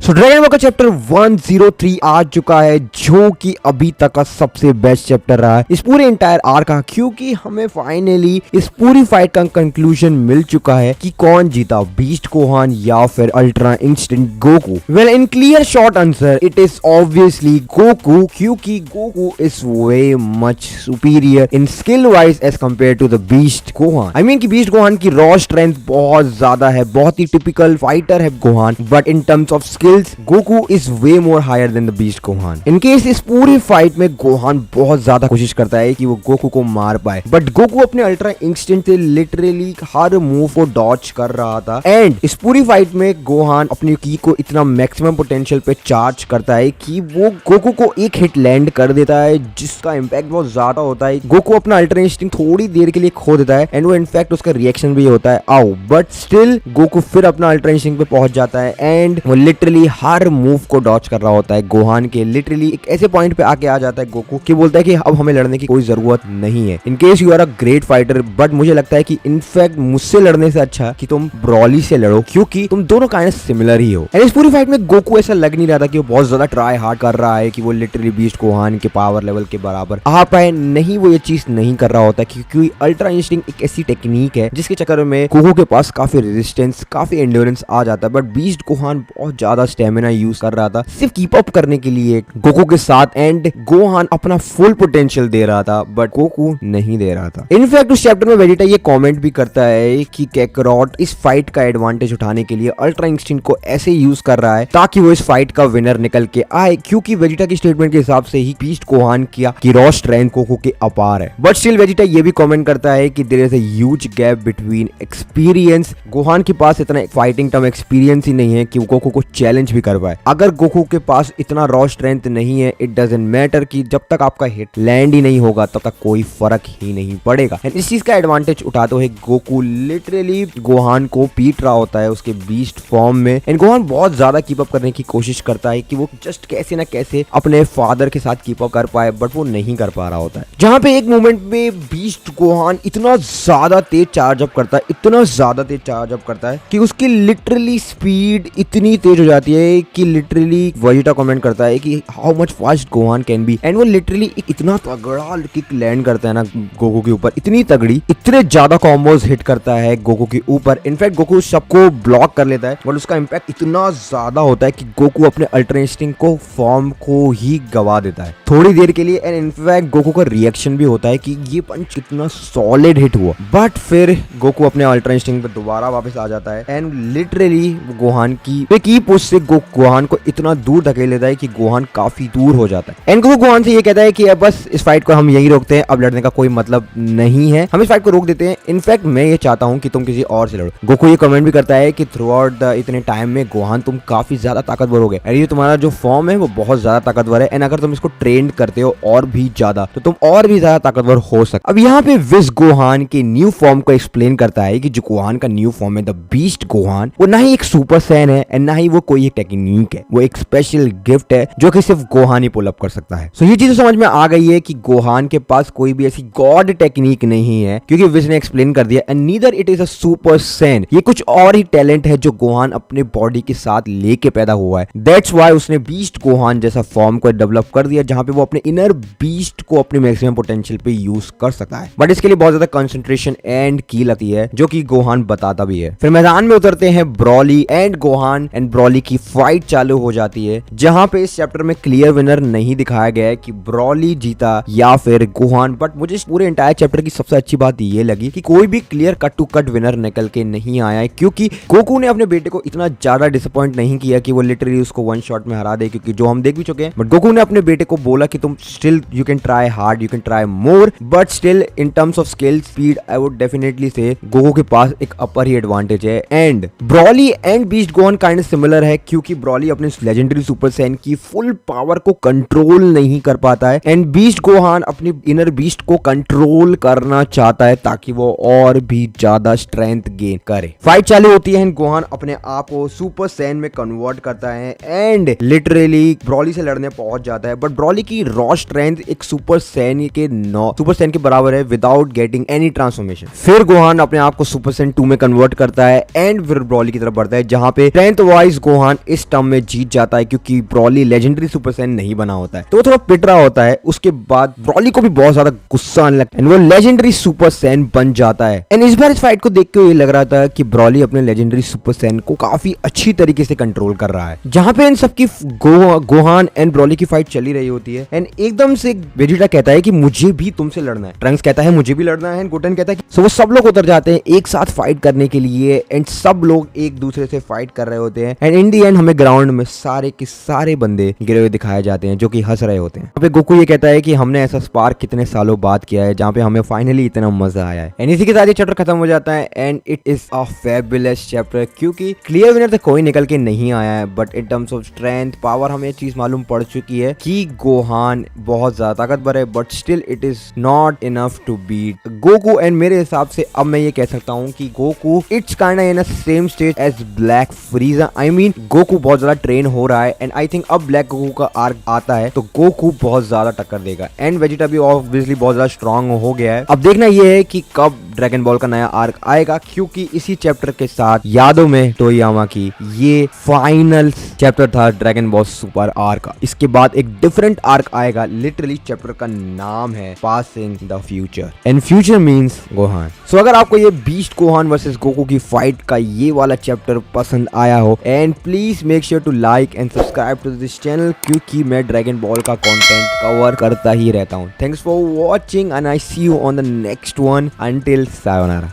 सो dragon Ball का chapter 103 आ चुका है, जो कि अभी तक का सबसे बेस्ट चैप्टर रहा है इस पूरे एंटायर आर्क का, क्योंकि हमें फाइनली इस पूरी फाइट का कंक्लूजन मिल चुका है कि कौन जीता, बीस्ट गोहान या फिर ultra instinct Goku. Well, in clear short answer it is obviously Goku, क्योंकि Goku is way much superior in skill wise as compare to the beast Gohan. I mean कि beast Gohan की raw strength बहुत ज्यादा है, बहुत ही typical fighter है Gohan, but in terms of skills Goku is way more higher than the beast Gohan. In case इस पूरी फाइट में गोहान बहुत ज्यादा कोशिश करता है कि वो गोकू को मार पाए, बट गोकू अपने अल्ट्रा इंस्टेंट से लिटरली हर मूव को डॉच कर रहा था। एंड इस पूरी फाइट में गोहान अपनी की को इतना मैक्सिमम पोटेंशियल पे चार्ज करता है कि वो गोकू को एक हिट लैंड कर देता है, जिसका इम्पैक्ट बहुत ज्यादा होता है। गोकू अपना अल्ट्रा इंस्टिंक्ट थोड़ी देर के लिए खो देता है एंड वो इनफैक्ट उसका रिएक्शन भी होता है आओ, बट स्टिल गोकू फिर अपना अल्ट्रा इंस्टिंक्ट पे पहुंच जाता है एंड वो लिटरली हर मूव को डॉच कर रहा होता है गोहान के। लिटरली एक ऐसे पॉइंट पे आके आ जाता है गोकू कि बोलता है कि अब हमें लड़ने की कोई जरूरत नहीं है। In case you are a great fighter, but मुझे लगता है कि इनफैक्ट मुझसे लड़ने से अच्छा कि तुम ब्रॉली से लड़ो, क्योंकि तुम दोनों काइंड सिमिलर ही हो। एंड इस पूरी फाइट में गोकू ऐसा लग नहीं रहा था कि वो बहुत ज्यादा ट्राई हार्ड कर रहा है कि वो लिटरली बीस्ट गोहान के पावर लेवल के बराबर आ पाए। नहीं, वो ये चीज नहीं कर रहा होता, क्योंकि अल्ट्रा इंस्टिंक्ट एक ऐसी टेक्निक है जिसके चक्कर में गोकू के पास काफी रेजिस्टेंस, काफी एंड्योरेंस आ जाता है। बट बीस्ट गोहान बहुत ज्यादा स्टेमिना यूज कर रहा था सिर्फ कीप अप करने के लिए गोकू के साथ, एंड गोहान अपना फुल पोटेंशियल दे रहा था बट गोकू नहीं दे रहा था। इनफैक्ट उस चैप्टर में वेजिटा ये कमेंट भी करता है कि कैकरॉट इस फाइट का एडवांटेज उठाने के लिए अल्ट्रा इंस्टिंक्ट को ऐसे यूज कर रहा है ताकि वो इस फाइट का विनर निकल के आए, क्योंकि वेजिटा की स्टेटमेंट के हिसाब से ही बीस्ट गोहान की रॉ स्ट्रेंथ गोकू के अपार है। बट स्टिल वेजिटा ये भी कमेंट करता है कि there is a huge gap between experience. Gohan के पास इतना फाइटिंग टर्म एक्सपीरियंस ही नहीं है कि वो गोकू को चैलेंज भी कर पाए। अगर गोकू के पास इतना रॉ स्ट्रेंथ नहीं है, इट डजंट मैटर कि जब तक आपका हिट लैंड ही नहीं होगा तब तक कोई फर्क ही नहीं पड़ेगा। इस चीज का एडवांटेज उठाते हुए गोकू लिटरली गोहान को पीट रहा होता है उसके बीस्ट फॉर्म में, एंड गोहान बहुत ज्यादा कीप अप करने की कोशिश करता है कि वो जस्ट कैसे ना कैसे अपने फादर के साथ कीप अप कर पाए, बट वो नहीं कर पा रहा होता है। जहां पे एक मोमेंट में बीस्ट गोहान इतना ज्यादा तेज चार्ज अप करता है, इतना ज्यादा तेज चार्ज अप करता है कि उसकी लिटरली स्पीड इतनी तेज हो जाती है कि लिटरली वेजिटा कमेंट करता है कि how much fast Gohan can be, and वो लिटरली इतना तगड़ा किक लैंड करता है ना गोकू के ऊपर, इतनी तगड़ी, इतने ज्यादा कॉम्बोज हिट करता है गोकू के ऊपर। इनफैक्ट गोकू सबको ब्लॉक कर लेता है, बट उसका इम्पैक्ट इतना ज्यादा होता है कि गोकू अपने अल्ट्रा इंस्टिंक्ट को फॉर्म को ही गवा देता है थोड़ी देर के लिए। एंड इनफैक्ट गोकू का रिएक्शन भी होता है कि ये पंच कितना सॉलिड हिट हुआ, बट फिर गोकू अपने अल्ट्रा इंस्टिंक्ट पे दोबारा वापस आ जाता है एंड लिटरली गोहान की पुश से गोहान को इतना दूर धकेल लेता है कि गोहान काफी दूर हो जाता है। एंड गोकू गोहान से ये कहता है कि अब बस इस फाइट को हम यही रोकते हैं, अब लड़ने का कोई मतलब नहीं है, हम इस फाइट को रोक देते हैं। इनफैक्ट मैं ये चाहता हूँ कि तुम किसी और से लड़ो। गोकू ये कमेंट भी करता है कि थ्रू आउट द इतने टाइम में गोहान तुम काफी ज्यादा ताकतवर हो गए, और ये तुम्हारा जो फॉर्म है वो बहुत ज्यादा ताकतवर है, एंड अगर तुम इसको ट्रेन करते हो और भी ज्यादा तो तुम और भी ज्यादा ताकतवर हो सकते। अब यहाँ पे विस गोहान के न्यू फॉर्म को एक्सप्लेन करता है कि जो गोहान का न्यू फॉर्म है द बीस्ट गोहान, वो ना ही एक सुपर सैन है एंड ना ही वो कोई टेक्निक है, वो एक स्पेशल गिफ्ट है जो कि सिर्फ गोहान ही पुल अप कर सकता है। सो ये चीज समझ में आ गई है कि गोहान के पास कोई भी ऐसी गॉड टेक्निक नहीं है, क्योंकि विस ने एक्सप्लेन कर दिया, and neither it is a super San, ये कुछ और ही टैलेंट है जो गोहान अपने बॉडी के साथ लेके पैदा हुआ है। दैट्स व्हाई उसने बीस्ट गोहान जैसा फॉर्म को डेवलप कर दिया, जहां पे वो अपने इनर बीस्ट को अपने मैक्सिमम पोटेंशियल पे यूज कर सकता है। बट इसके लिए बहुत ज्यादा कंसंट्रेशन एंड की लगती है, जो कि गोहान बताता भी है। फिर मैदान में उतरते हैं Broly and Gohan, and Broly की फाइट चालू हो जाती है, जहां पे इस चैप्टर में क्लियर विनर नहीं दिखाया गया है कि ब्रॉली जीता या फिर गोहान। बट मुझे इस पूरे एंटायर चैप्टर की सबसे अच्छी बात ये लगी कि कोई भी clear cut to cut winner निकल के नहीं आया है, क्योंकि गोकू ने अपने बेटे को इतना ज्यादा डिसअपॉइंट नहीं किया कि वो लिटरली उसको वन शॉट में हरा दे, क्योंकि जो हम देख भी चुके हैं। बट गोकू ने अपने बेटे को बोला कि तुम still you can try hard, you can try more, but still in terms of skill speed I would definitely से गोकू के पास एक अपर ही एडवांटेज है। And Broly and beast Gohan kind similar है, क्योंकि ब्रॉली अपने लेजेंडरी सुपर सैन की full power को control नहीं कर पाता है, एंड बीस्ट गोहान अपनी इनर बीस्ट को कंट्रोल करना चाहता है ताकि वो और भी ज्यादा स्ट्रेंथ गेन करे। फाइट चालू होती है, गोहान अपने आप को सुपर सैन में कन्वर्ट करता है एंड लिटरली ब्रॉली से लड़ने पहुंच जाता है। बट ब्रॉली की रॉ स्ट्रेंथ एक सुपर सैन के बराबर है विदाउट गेटिंग एनी ट्रांसफॉर्मेशन। फिर गोहान अपने आप को सुपर सैन 2 में कन्वर्ट करता है एंड फिर ब्रॉली की तरफ बढ़ता है, जहां पे स्ट्रेंथ वाइज गोहान गोहान इस टर्म में जीत जाता है क्योंकि ब्रॉली लेजेंडरी सुपर सैयन नहीं बना होता है, तो वो थोड़ा पिट रहा होता है। उसके बाद ब्रॉली को भी बहुत ज्यादा गुस्सा आने लगता है एंड वो लेजेंडरी सुपर सैयन बन जाता है। एंड इस बार इस फाइट को देख के ये लग रहा था कि ब्रॉली अपने लेजेंडरी सुपर सैयन को काफी अच्छी तरीके से कंट्रोल कर रहा है। जहां पे इन सबकी गोहान एंड ब्रॉली की फाइट चली रही होती है एंड एकदम से वेजिटा कहता है कि मुझे भी तुमसे लड़ना है। ट्रंक्स कहता है मुझे भी लड़ना है एंड गोटेन कहता है कि वो सब लोग उतर जाते हैं एक साथ फाइट करने के लिए एंड सब लोग एक दूसरे से फाइट कर रहे होते हैं एंड इन दी एंड हमें ग्राउंड में सारे के सारे बंदे गिरे हुए दिखाए जाते हैं जो कि हंस रहे होते हैं। यहाँ पे गोकू ये कहता है कि हमने ऐसा स्पार्क कितने सालों बाद किया है जहाँ पे हमें फाइनली इतना मजा आया है। एंड इसी के साथ ये चैप्टर खत्म हो जाता है and it is a fabulous chapter क्योंकि क्लियर विनर तो कोई निकल के नहीं आया है, but in terms of strength power हमें चीज मालूम पड़ चुकी है कि गोहान बहुत ज्यादा ताकतवर है, but still it is not enough to beat Goku. And मेरे हिसाब से अब मैं ये कह सकता हूँ कि Goku it's kind in same stage as black Frieza. I mean Goku बहुत ज्यादा ट्रेन हो रहा है एंड आई थिंक अब ब्लैक गोकू का आर्क आता है तो गोकू बहुत ज्यादा टक्कर देगा एंड वेजिटा भी ऑब्वियसली बहुत ज्यादा स्ट्रांग हो गया है। अब देखना ये है कि कब ड्रैगन बॉल का नया आर्क आएगा क्योंकि इसी चैप्टर के साथ यादों में टोयामा की ये फाइनल चैप्टर था ड्रैगन बॉल सुपर आर्क का। इसके बाद एक डिफरेंट आर्क आएगा, लिटरली चैप्टर का नाम है passing the future and future means Gohan. So अगर आपको ये बीस्ट गोहान वर्सेस गोकू की फाइट का ये वाला चैप्टर पसंद आया हो and please make sure to like and subscribe to this channel क्योंकि मैं ड्रैगन बॉल का कंटेंट कवर करता ही रहता हूँ। Thanks for watching and I see you on the next one. Until sayonara.